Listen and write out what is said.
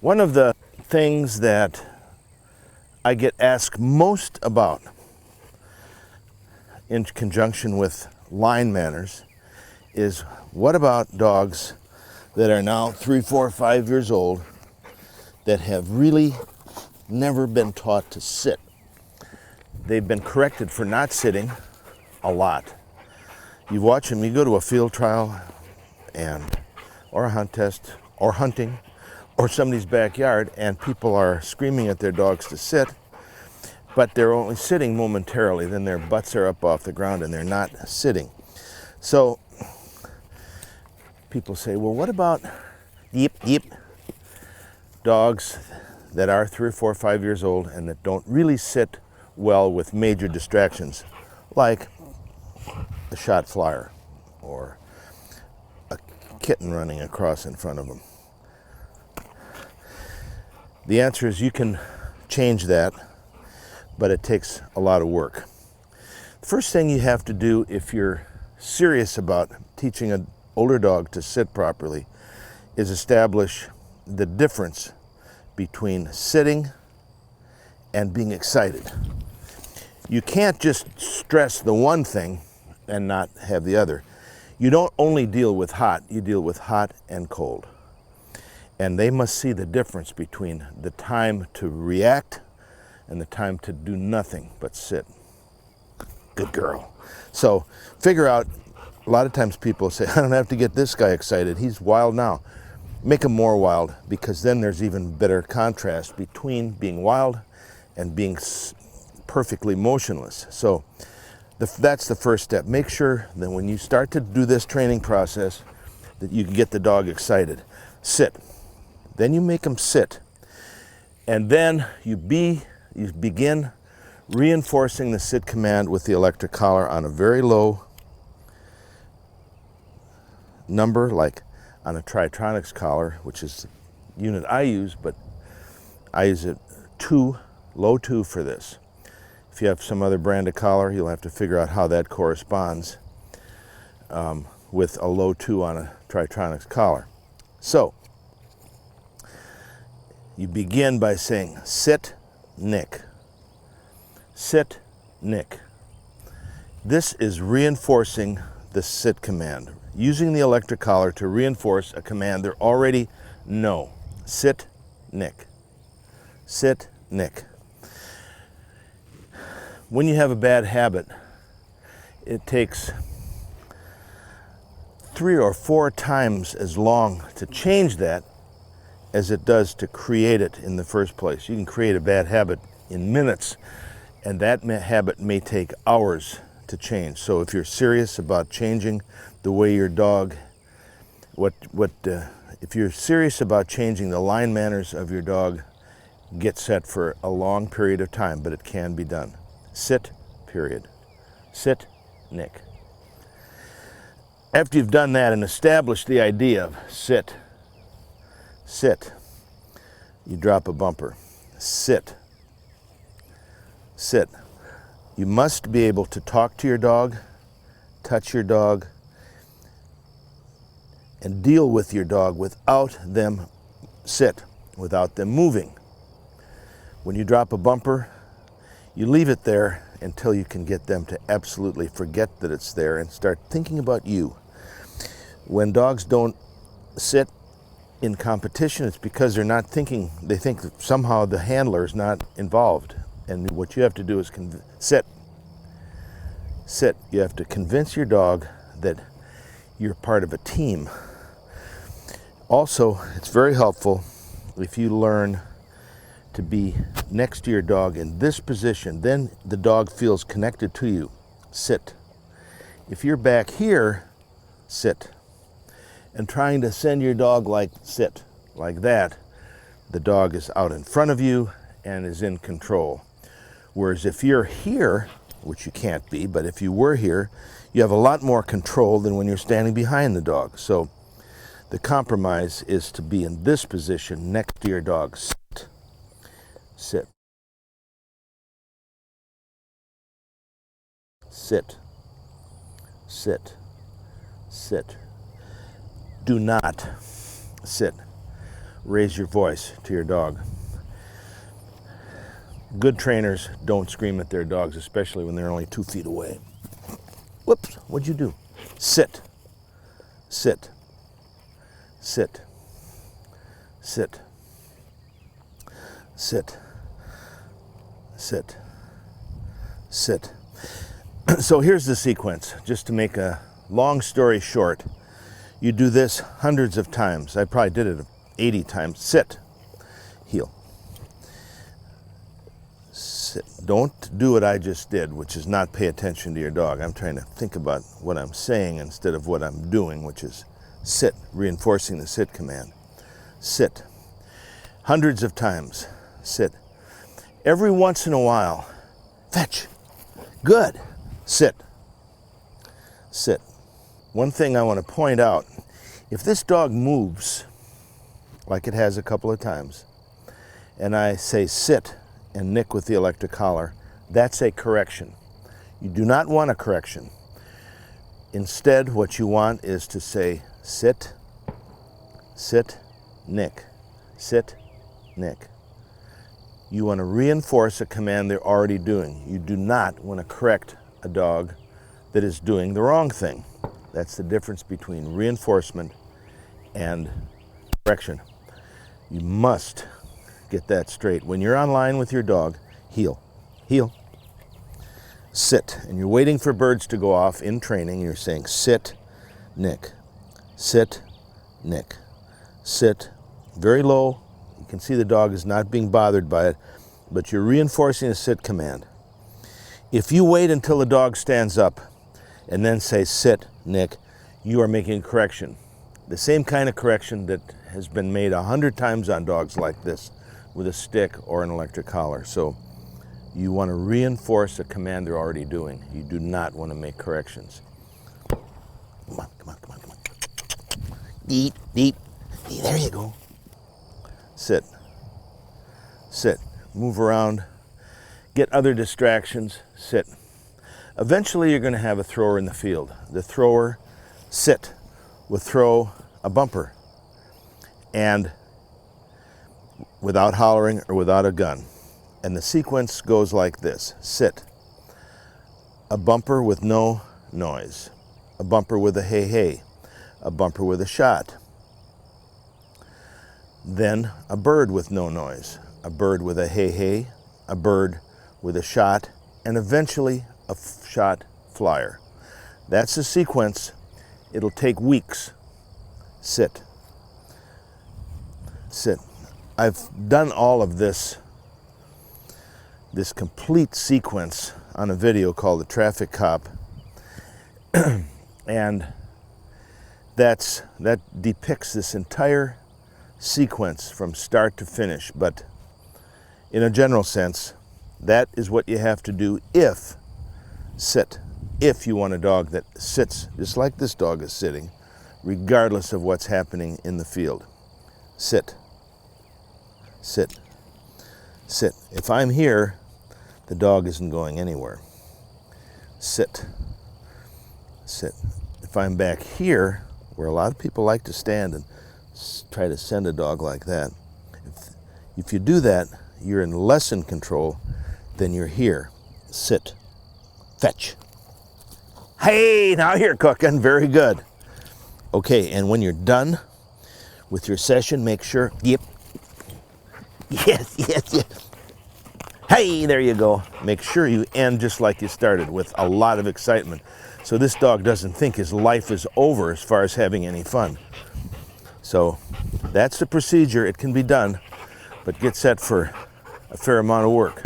One of the things that I get asked most about in conjunction with line manners is, what about dogs that are now 3, 4, 5 years old that have really never been taught to sit? They've been corrected for not sitting a lot. You watch them, you go to a field trial or a hunt test or hunting or somebody's backyard, and people are screaming at their dogs to sit, but they're only sitting momentarily. Then their butts are up off the ground and they're not sitting. So people say, well, what about dogs that are 3 or 4 or 5 years old and that don't really sit well with major distractions, like a shot flyer or a kitten running across in front of them? The answer is you can change that, but it takes a lot of work. The first thing you have to do if you're serious about teaching an older dog to sit properly is establish the difference between sitting and being excited. You can't just stress the one thing and not have the other. You don't only deal with hot, you deal with hot and cold. And they must see the difference between the time to react and the time to do nothing but sit. Good girl. So figure out, a lot of times people say, I don't have to get this guy excited, he's wild now. Make him more wild, because then there's even better contrast between being wild and being perfectly motionless. So that's the first step. Make sure that when you start to do this training process that you can get the dog excited. Sit. Then you make them sit. And then you begin reinforcing the sit command with the electric collar on a very low number, like on a Tritronics collar, which is the unit I use, but I use it low 2 for this. If you have some other brand of collar, you'll have to figure out how that corresponds with a low 2 on a Tritronics collar. So you begin by saying sit, nick. Sit, nick. This is reinforcing the sit command, using the electric collar to reinforce a command they already know. Sit, nick. Sit, nick. When you have a bad habit, it takes 3 or 4 times as long to change that as it does to create it in the first place. You can create a bad habit in minutes, and that habit may take hours to change. So if you're serious about changing the way your dog, if you're serious about changing the line manners of your dog, get set for a long period of time, but it can be done. Sit, period. Sit, nick. After you've done that and established the idea of sit, sit, you drop a bumper. Sit, sit. You must be able to talk to your dog, touch your dog, and deal with your dog without them without them moving. When you drop a bumper, you leave it there until you can get them to absolutely forget that it's there and start thinking about you. When dogs don't sit in competition, it's because they're not thinking, they think that somehow the handler is not involved. And what you have to do is sit. Sit. You have to convince your dog that you're part of a team. Also, it's very helpful if you learn to be next to your dog in this position. Then the dog feels connected to you. Sit. If you're back here, sit. And trying to send your dog sit, like that, the dog is out in front of you and is in control. Whereas if you're here, which you can't be, but if you were here, you have a lot more control than when you're standing behind the dog. So the compromise is to be in this position next to your dog. Sit. Sit. Sit. Sit. Sit. Do not sit raise your voice to your dog. Good trainers don't scream at their dogs, especially when they're only 2 feet away. Whoops, what'd you do? Sit, sit, sit, sit, sit, sit, sit. So here's the sequence, just to make a long story short. You do this hundreds of times. I probably did it 80 times. Sit, heel. Sit. Don't do what I just did, which is not pay attention to your dog. I'm trying to think about what I'm saying instead of what I'm doing, which is sit, reinforcing the sit command. Sit. Hundreds of times. Sit. Every once in a while, fetch. Good. Sit. Sit. One thing I want to point out, if this dog moves, like it has a couple of times, and I say sit and nick with the electric collar, that's a correction. You do not want a correction. Instead, what you want is to say sit, sit, nick, sit, nick. You want to reinforce a command they're already doing. You do not want to correct a dog that is doing the wrong thing. That's the difference between reinforcement and correction. You must get that straight. When you're online with your dog, heel, heel, sit. And you're waiting for birds to go off in training. You're saying sit, nick, sit, nick, sit. Very low. You can see the dog is not being bothered by it, but you're reinforcing the sit command. If you wait until the dog stands up and then say sit, nick, you are making a correction. The same kind of correction that has been made 100 times on dogs like this with a stick or an electric collar. So you want to reinforce a command they're already doing. You do not want to make corrections. Come on, come on, come on, come on. Deep, deep. Hey, there you go. Sit. Sit. Move around. Get other distractions. Sit. Eventually you're going to have a thrower in the field. The thrower, sit, will throw a bumper, and without hollering or without a gun. And the sequence goes like this. Sit. A bumper with no noise. A bumper with a hey hey. A bumper with a shot. Then a bird with no noise. A bird with a hey hey. A bird with a shot. And eventually a shot flyer. That's the sequence. It'll take weeks. Sit. Sit. I've done all of this complete sequence on a video called The Traffic Cop. And that depicts this entire sequence from start to finish. But in a general sense, that is what you have to do if you want a dog that sits just like this dog is sitting, regardless of what's happening in the field. Sit. Sit. Sit. If I'm here, the dog isn't going anywhere. Sit. Sit. If I'm back here, where a lot of people like to stand and try to send a dog like that, if you do that, you're in less in control than you're here. Sit. Fetch. Hey, now you're cooking. Very good. Okay, and when you're done with your session, make sure, yep. Yes, yes, yes. Hey, there you go. Make sure you end just like you started, with a lot of excitement, so this dog doesn't think his life is over as far as having any fun. So that's the procedure. It can be done, but get set for a fair amount of work.